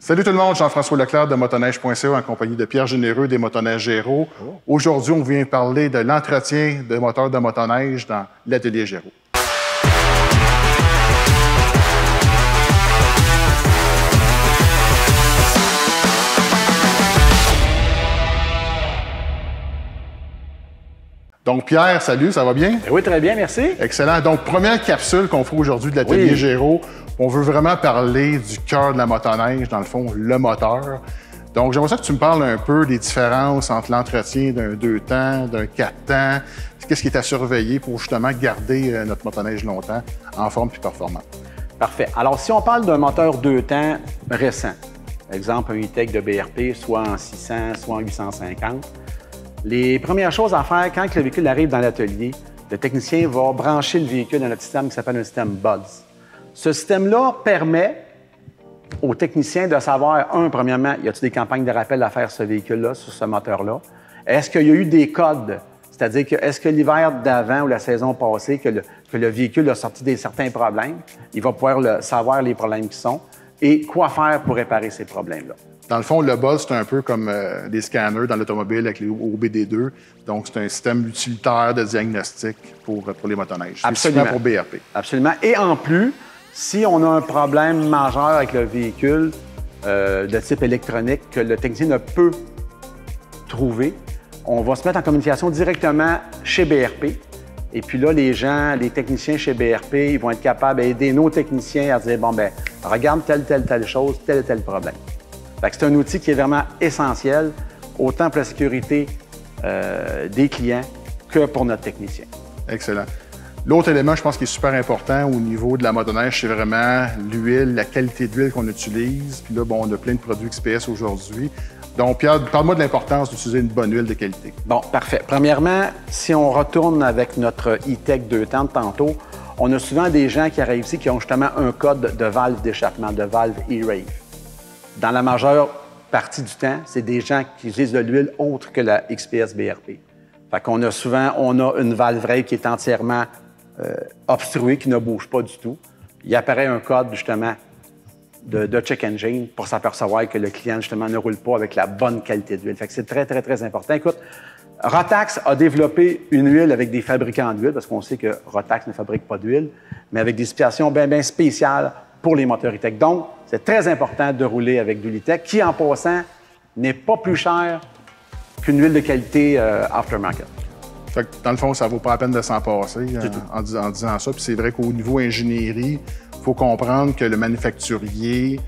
Salut tout le monde, Jean-François Leclerc de motoneige.ca en compagnie de Pierre Généreux des Motoneiges Géraud. Aujourd'hui, on vient parler de l'entretien de moteurs de motoneige dans l'atelier Géraud. Donc, Pierre, salut, ça va bien? Oui, très bien, merci. Excellent. Donc, première capsule qu'on fait aujourd'hui de l'atelier Géraud. On veut vraiment parler du cœur de la motoneige, dans le fond, le moteur. Donc, j'aimerais ça que tu me parles un peu des différences entre l'entretien d'un 2 temps, d'un 4 temps. Qu'est-ce qui est à surveiller pour justement garder notre motoneige longtemps en forme et performante? Parfait. Alors, si on parle d'un moteur 2 temps récent, exemple un E-Tech de BRP, soit en 600, soit en 850, les premières choses à faire quand le véhicule arrive dans l'atelier, le technicien va brancher le véhicule dans notre système qui s'appelle un système Buzz. Ce système-là permet aux techniciens de savoir, premièrement, y a-t-il des campagnes de rappel à faire ce véhicule-là, sur ce moteur-là? Est-ce qu'il y a eu des codes? C'est-à-dire que est-ce que l'hiver d'avant ou la saison passée, que le véhicule a sorti certains problèmes, il va pouvoir savoir les problèmes qui sont et quoi faire pour réparer ces problèmes-là. Dans le fond, le Buzz, c'est un peu comme des scanners dans l'automobile avec les OBD2. Donc, c'est un système utilitaire de diagnostic pour les motoneiges. Absolument. Pour BRP. Absolument. Et en plus, si on a un problème majeur avec le véhicule de type électronique que le technicien ne peut trouver, on va se mettre en communication directement chez BRP. Et puis là, les techniciens chez BRP, ils vont être capables d'aider nos techniciens à dire, bon, ben regarde telle chose, tel problème. C'est un outil qui est vraiment essentiel, autant pour la sécurité des clients que pour notre technicien. Excellent. L'autre élément, je pense, qui est super important au niveau de la motoneige, c'est vraiment l'huile, la qualité d'huile qu'on utilise. Puis là, bon, on a plein de produits XPS aujourd'hui. Donc, Pierre, parle-moi de l'importance d'utiliser une bonne huile de qualité. Bon, parfait. Premièrement, si on retourne avec notre E-Tech 2 temps de tantôt, on a souvent des gens qui arrivent ici qui ont justement un code de valve d'échappement, de valve E-Rave. Dans la majeure partie du temps, c'est des gens qui utilisent de l'huile autre que la XPS BRP. Fait qu'on a souvent une valve rave qui est entièrement obstruée, qui ne bouge pas du tout. Il apparaît un code, justement, de check engine pour s'apercevoir que le client, justement, ne roule pas avec la bonne qualité d'huile. Fait que c'est très, très, très important. Écoute, Rotax a développé une huile avec des fabricants d'huile, parce qu'on sait que Rotax ne fabrique pas d'huile, mais avec des spécifications bien spéciales pour les moteurs E-Tech. Donc, c'est très important de rouler avec de l'E-Tech, qui, en passant, n'est pas plus cher qu'une huile de qualité aftermarket. Fait que, dans le fond, ça ne vaut pas la peine de s'en passer en disant ça. Puis c'est vrai qu'au niveau ingénierie, il faut comprendre que le manufacturier,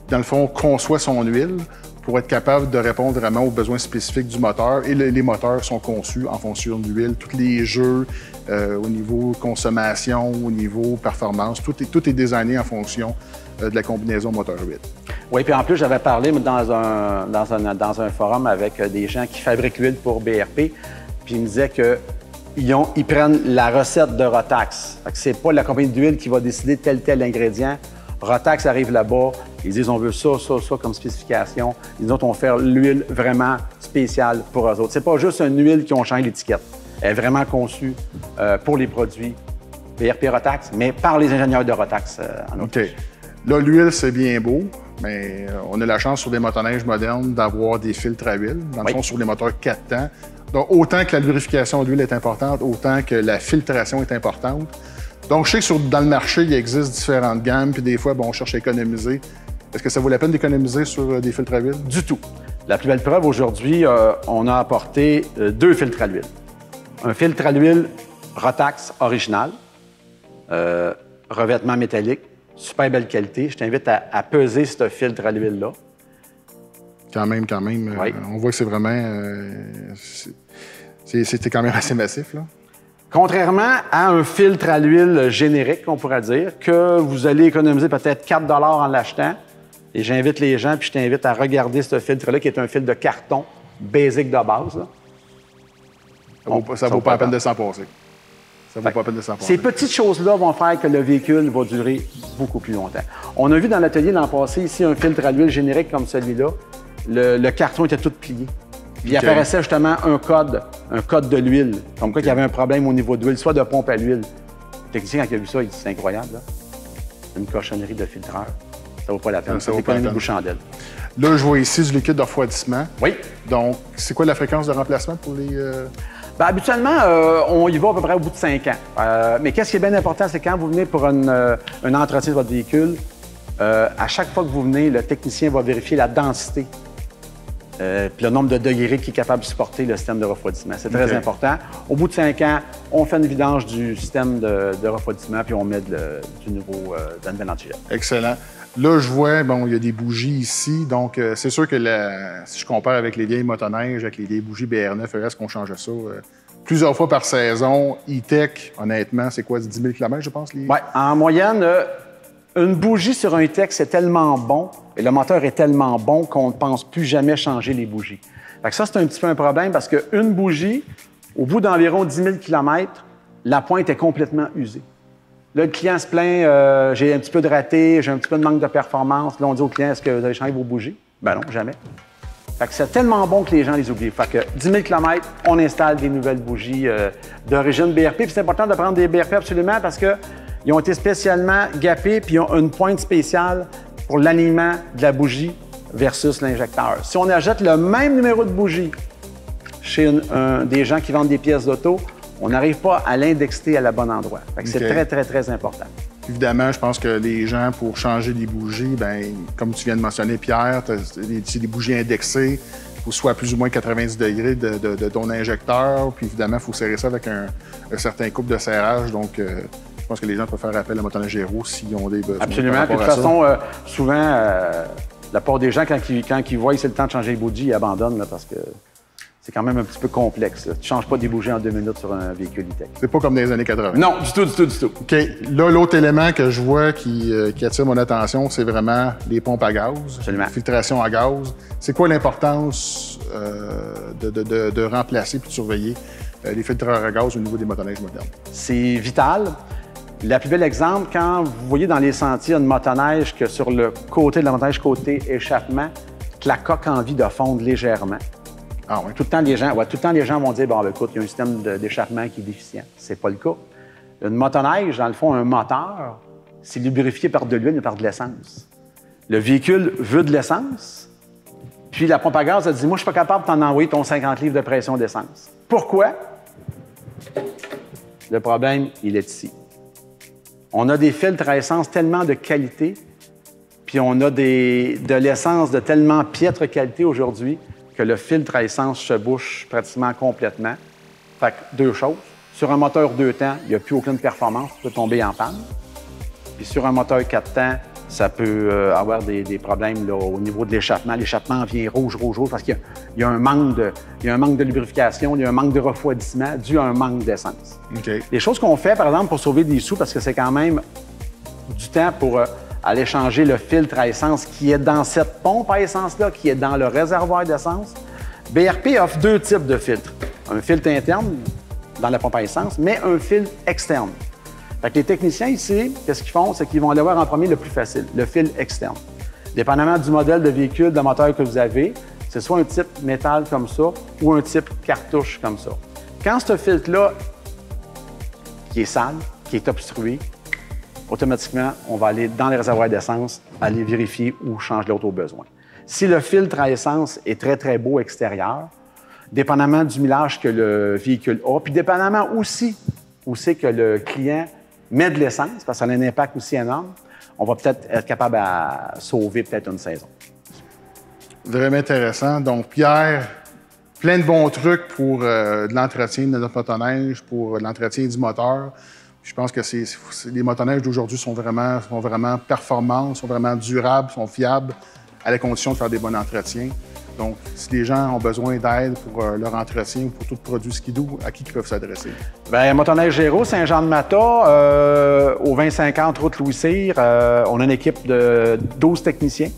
dans le fond, conçoit son huile pour être capable de répondre vraiment aux besoins spécifiques du moteur. Et les moteurs sont conçus en fonction de l'huile. Tous les jeux, au niveau consommation, au niveau performance, tout est designé en fonction de la combinaison moteur-huile. Oui, puis en plus, j'avais parlé dans un forum avec des gens qui fabriquent l'huile pour BRP, puis ils me disaient qu'ils prennent la recette de Rotax. Ce n'est pas la compagnie d'huile qui va décider tel ingrédient. Rotax arrive là-bas, ils disent on veut ça comme spécification. Les autres vont faire l'huile vraiment spéciale pour eux autres. C'est pas juste une huile qui ont changé l'étiquette. Elle est vraiment conçue pour les produits BRP Rotax, mais par les ingénieurs de Rotax en Autriche. OK. Là, l'huile, c'est bien beau, mais on a la chance sur des motoneiges modernes d'avoir des filtres à huile, dans le fond, sur les moteurs 4 temps. Donc, autant que la lubrification d'huile est importante, autant que la filtration est importante. Donc, je sais que dans le marché, il existe différentes gammes, puis des fois, on cherche à économiser. Est-ce que ça vaut la peine d'économiser sur des filtres à huile? Du tout. La plus belle preuve, aujourd'hui, on a apporté 2 filtres à l'huile. Un filtre à l'huile Rotax original, revêtement métallique, super belle qualité. Je t'invite à peser ce filtre à l'huile-là. Quand même. Oui. On voit que c'est vraiment... c'était quand même assez massif, là. Contrairement à un filtre à l'huile générique, on pourrait dire, que vous allez économiser peut-être 4 $ en l'achetant. Et j'invite les gens, puis je t'invite à regarder ce filtre-là, qui est un filtre de carton basique de base. Là. Ça vaut pas la peine de s'en passer. Ça vaut pas la peine de s'en passer. Ces petites choses-là vont faire que le véhicule va durer beaucoup plus longtemps. On a vu dans l'atelier l'an passé ici un filtre à l'huile générique comme celui-là. Le carton était tout plié. Puis il apparaissait justement un code de l'huile, comme quoi il y avait un problème au niveau de l'huile, soit de pompe à l'huile. Le technicien, quand il a vu ça, il dit c'est incroyable, là. Une cochonnerie de filtreur. Ça vaut pas la peine. Ça vaut pas la peine. Chandelle. Là, je vois ici du liquide de refroidissement. Oui. Donc, c'est quoi la fréquence de remplacement pour les... Bien, habituellement, on y va à peu près au bout de 5 ans. Mais qu'est-ce qui est bien important, c'est quand vous venez pour un entretien de votre véhicule, à chaque fois que vous venez, le technicien va vérifier la densité puis le nombre de degrés qu'il est capable de supporter le système de refroidissement. C'est très important. Au bout de 5 ans, on fait une vidange du système de refroidissement puis on met du nouveau de la nouvelle antigel. Excellent. Là, je vois, bon, il y a des bougies ici. Donc, c'est sûr que si je compare avec les vieilles motoneiges, avec les vieilles bougies BR9, est-ce qu'on change ça plusieurs fois par saison? E-Tech, honnêtement, c'est quoi, 10 000 km, je pense? Oui, en moyenne, une bougie sur un E-Tech, c'est tellement bon, et le moteur est tellement bon qu'on ne pense plus jamais changer les bougies. Fait que ça, c'est un petit peu un problème parce qu'une bougie, au bout d'environ 10 000 km, la pointe est complètement usée. Là, le client se plaint, j'ai un petit peu de raté, j'ai un petit peu de manque de performance. Là, on dit au client, est-ce que vous avez changé vos bougies? Ben non, jamais. Fait que c'est tellement bon que les gens les oublient. Fait que 10 000 km, on installe des nouvelles bougies d'origine BRP. Puis c'est important de prendre des BRP absolument parce qu'ils ont été spécialement gappés puis ils ont une pointe spéciale pour l'alignement de la bougie versus l'injecteur. Si on achète le même numéro de bougie chez des gens qui vendent des pièces d'auto, on n'arrive pas à l'indexer à la bonne endroit. C'est très, très, très important. Évidemment, je pense que les gens, pour changer des bougies, bien, comme tu viens de mentionner, Pierre, c'est des bougies indexées. Il faut soit plus ou moins 90 degrés de ton injecteur. Puis évidemment, il faut serrer ça avec un certain couple de serrage. Donc, je pense que les gens peuvent faire appel à Motoneige Héros s'ils ont des besoins. Absolument. Puis de toute façon, souvent, la part des gens, quand ils voient que c'est le temps de changer les bougies, ils abandonnent là, parce que c'est quand même un petit peu complexe. Là. Tu ne changes pas des bougies en 2 minutes sur un véhicule E-Tech. C'est pas comme dans les années 80. Non, du tout, du tout, du tout. OK. Là, l'autre élément que je vois qui attire mon attention, c'est vraiment les pompes à gaz. Absolument. Filtration à gaz. C'est quoi l'importance de remplacer puis de surveiller les filtreurs à gaz au niveau des motoneiges modernes? C'est vital. Le plus bel exemple, quand vous voyez dans les sentiers une motoneige que sur le côté de la motoneige, côté échappement, que la coque a envie de fondre légèrement. Ah oui. Tout le temps, les gens vont dire, bon, ben, écoute, il y a un système d'échappement qui est déficient. C'est pas le cas. Une motoneige, dans le fond, un moteur, c'est lubrifié par de l'huile et par de l'essence. Le véhicule veut de l'essence, puis la pompe à gaz a dit, moi, je suis pas capable de t'en envoyer ton 50 livres de pression d'essence. Pourquoi? Le problème, il est ici. On a des filtres à essence tellement de qualité, puis on a de l'essence de tellement piètre qualité aujourd'hui que le filtre à essence se bouche pratiquement complètement. Fait que 2 choses. Sur un moteur 2 temps, il n'y a plus aucune performance, tu peux tomber en panne. Puis sur un moteur 4 temps, ça peut avoir des problèmes là, au niveau de l'échappement. L'échappement vient rouge parce qu'il y a un manque de lubrification, il y a un manque de refroidissement dû à un manque d'essence. Okay. Les choses qu'on fait, par exemple, pour sauver des sous, parce que c'est quand même du temps pour aller changer le filtre à essence qui est dans cette pompe à essence-là, qui est dans le réservoir d'essence. BRP offre 2 types de filtres. Un filtre interne dans la pompe à essence, mais un filtre externe. Fait que les techniciens ici, qu'est-ce qu'ils font? C'est qu'ils vont aller voir en premier le plus facile, le filtre externe. Dépendamment du modèle de véhicule, de moteur que vous avez, c'est soit un type métal comme ça ou un type cartouche comme ça. Quand ce filtre-là, qui est sale, qui est obstrué, automatiquement, on va aller dans les réservoirs d'essence, aller vérifier où change l'auto au besoin. Si le filtre à essence est très, très beau extérieur, dépendamment du millage que le véhicule a, puis dépendamment aussi où c'est que le client met de l'essence, parce que ça a un impact aussi énorme, on va peut-être être capable à sauver peut-être une saison. Vraiment intéressant. Donc, Pierre, plein de bons trucs pour de l'entretien de notre motoneige, pour l'entretien du moteur. Je pense que les motoneiges d'aujourd'hui sont vraiment performantes, sont vraiment durables, sont fiables, à la condition de faire des bons entretiens. Donc, si les gens ont besoin d'aide pour leur entretien ou pour tout produit skidoo, à qui ils peuvent s'adresser? Bien, Motoneige Héros, Saint-Jean-de-Mata, au 2050 route Louis-Cyr, on a une équipe de 12 techniciens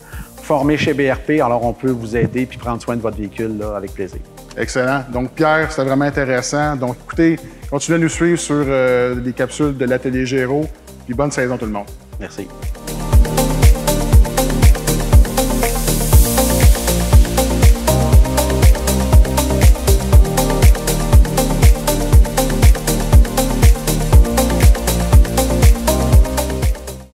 formés chez BRP. Alors, on peut vous aider puis prendre soin de votre véhicule là, avec plaisir. Excellent. Donc, Pierre, c'était vraiment intéressant. Donc, écoutez, continuez à nous suivre sur les capsules de l'Atelier Géraud. Puis bonne saison tout le monde. Merci.